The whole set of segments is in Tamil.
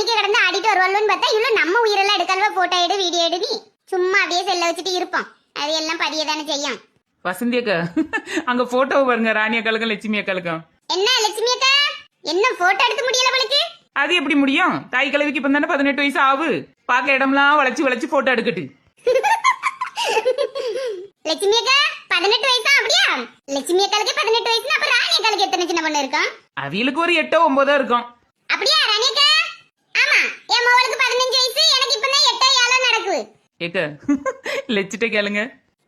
கடந்து ஆடிட்டு வருவாள்னு பார்த்தா இவ்வளவு நம்ம உயிரெல்லாம் எடுக்கல்வா, போட்டோ எடு வீடியோ எடு, நீ சும்மா அப்படியே செல்ல வச்சுட்டு இருப்போம். அது எல்லாம் பதியதானே செய்யும். வசந்தி அக்கா அங்க போட்டோ பாருங்க, ராணி அக்காளுக்கும் லட்சுமி அக்காளுக்கும். என்ன லட்சுமி அக்கா, என்ன போட்டோ எடுக்க முடியல உங்களுக்கு? அது எப்படி முடியும்? தாய் கிழவிக்கு இப்ப தானே 18 வயசு ஆகு. பாக்க இடம்லாம் வளைச்சு வளைச்சு போட்டோ எடுக்கட்டு. லட்சுமி அக்கா 18 வயசா? அப்படியா? லட்சுமி அக்காளுக்கு 18 வயசுனா அப்ப ராணி அக்காளுக்கு எத்தனை சின்ன பொண்ணு இருக்கும்? அவியலுக்கு ஒரு 8 9 இருக்கும். அப்படியா ராணி அக்கா? ஆமா, என் மவளுக்கு 15 வயசு, எனக்கு இப்பதான் 8 7 நடக்குது. ஏக்க லட்சிட்ட கேளுங்க.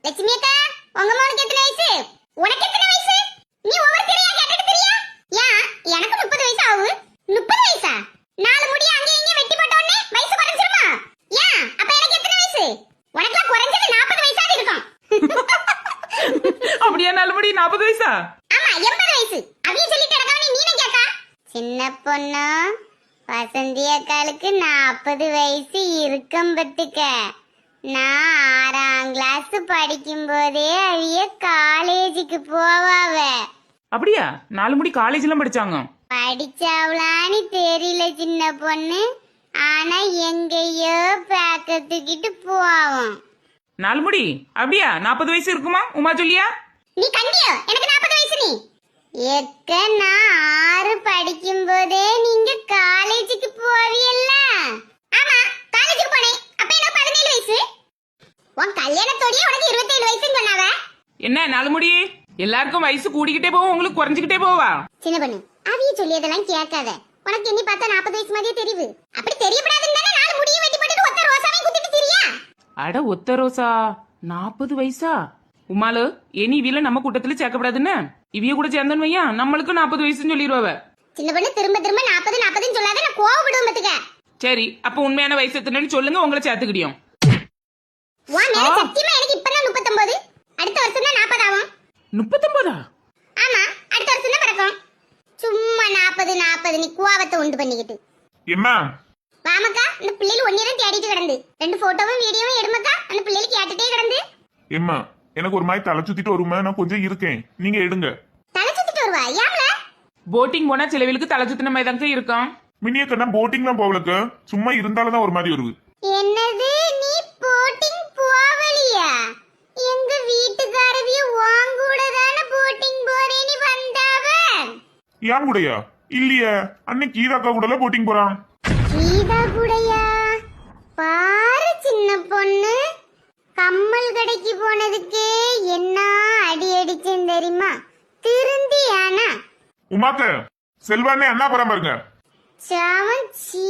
லட்சுமி அக்கா, உங்க மவனுக்கு எத்தனை வயசு? உனக்கு எத்தனை வயசு? நீ ஒவ்வொருத்தரையா கேட்டுட்டு தெரியா? ஏன் எனக்கு 30 வயசு ஆகுது. 30 வயசா? 4 முடி அங்க இங்க வெட்டி போட்ட உடனே வயசு குறைஞ்சிருமா? ஏன் அப்ப எனக்கு எத்தனை வயசு? உனக்கு குறைஞ்சது 40 வயசாவது இருக்கும். அப்படியா? 4 முடி 40 வயசா? ஆமா 80 வயசு. அவிய சொல்லிட்டு நடக்கவனே நீனே கேக்கா? சின்ன பொண்ணு வசந்தி அக்காளுக்கு 40 வயசு இருக்கும் பத்துக்க. நான் 6ஆம் கிளாஸ் படிக்கும் போதே அவிய காலேஜுக்கு போவாவ. அப்படியா? 4 முடி காலேஜ்லாம் படிச்சாங்க. படிச்சாவளான்னு தெரியல சின்ன பொண்ணு, ஆனா எங்கேயோ பேக்க தூக்கிட்டு போவோம். 4 முடி அப்படியா? 40 வயசு இருக்குமா உமா சொல்லியா? நீ கண்டியோ எனக்கு 40 வயசு. நீ எக்க நான் 6 படிக்கும் போதே நீங்க காலேஜுக்கு போவியல்ல? ஆமா காலேஜுக்கு போனேன். அப்ப எனக்கு 17 வயசு. உன் கல்யாணத்தோடயே உனக்கு 27 வயசுன்னு சொன்னாவ. என்ன 4 முடி? எல்லாருக்கும் வயசு கூடிக்கிட்டே போவோம், உங்களுக்கு குறைஞ்சுக்கிட்டே போவா? சின்ன பொண்ணு அவிய சொல்லியதெல்லாம் கேட்காத. உனக்கு எண்ணி பார்த்தா 40 வயசு மாதிரியே தெரியுது. அப்படி தெரியப்படாதுன்னு தானே 4 முடியும் வெட்டி போட்டுட்டு ஒத்த ரோசாவையும் குத்திட்டு திரியா? அட ஒத்த ரோசா 40 வயசா? உமாலு இனி இவில நம்ம கூட்டத்துல சேர்க்கப்படாதுன்னு இவிய கூட சேர்ந்தன் வையா, நம்மளுக்கு 40 வயசுன்னு சொல்லிடுவாவ. சின்ன பொண்ணு திரும்ப திரும்ப 40 40ன்னு சொல்லாத, நான் கோவப்படுவேன் பத்துக்க. சரி அப்ப உண்மையான வயசு எத்தனைன்னு சொல்லுங்க, உங்களை சேர்த்துக்கிடியும். உன் மேல சத்தியமா எனக்கு இப்பதான் 39. அடுத்த வருஷம் தான் 40 ஆகும். 39? ஆமா அடுத்த வருஷம் தான் பிறக்கும். சும்மா 40 40 நீ கோவத்தை உண்டு பண்ணிக்கிட்டு. எம்மா வாமக்கா, இந்த பிள்ளைகள் ஒன்னியதான் தேடிட்டு கிடந்து 2 போட்டோவும் வீடியோவும் எடுமக்கா. அந்த பிள்ளைகள் கேட்டுட்டே கிடந்து. எம்மா எனக்கு ஒரு மாதிரி தலை சுத்திட்டு வருமா, நான் கொஞ்சம் இருக்கேன், நீங்க எடுங்க. தலை சுத்திட்டு வருவா? ஏம்ல? போட்டிங் போனா சிலவிலுக்கு தலை சுத்தின மாதிரி தாங்க இருக்கும். மினியக்கண்ணா போட்டிங்லாம் போகலக்கு, சும்மா இருந்தாலும் தான் ஒரு மாதிரி வருது. என்னது நீ போட்டிங் போவலியா? எங்க வீட்டுக்காரவிய உன் கூட தானே போட்டிங் போறேன்னு வந்தாவ. ஏன் கூடயா? இல்லையே, அன்னைக்கு கீதாக்கா கூட போட்டிங் போறான். கீதா கூடயா? பாரு சின்ன பொண்ணு, கம்மல் கடைக்கு போனதுக்கே என்ன அடி அடிச்சேன் தெரியுமா? திருந்தியானா? உமாக்க செல்வானே அண்ணா பரம் பாருங்க. சாவன் சீ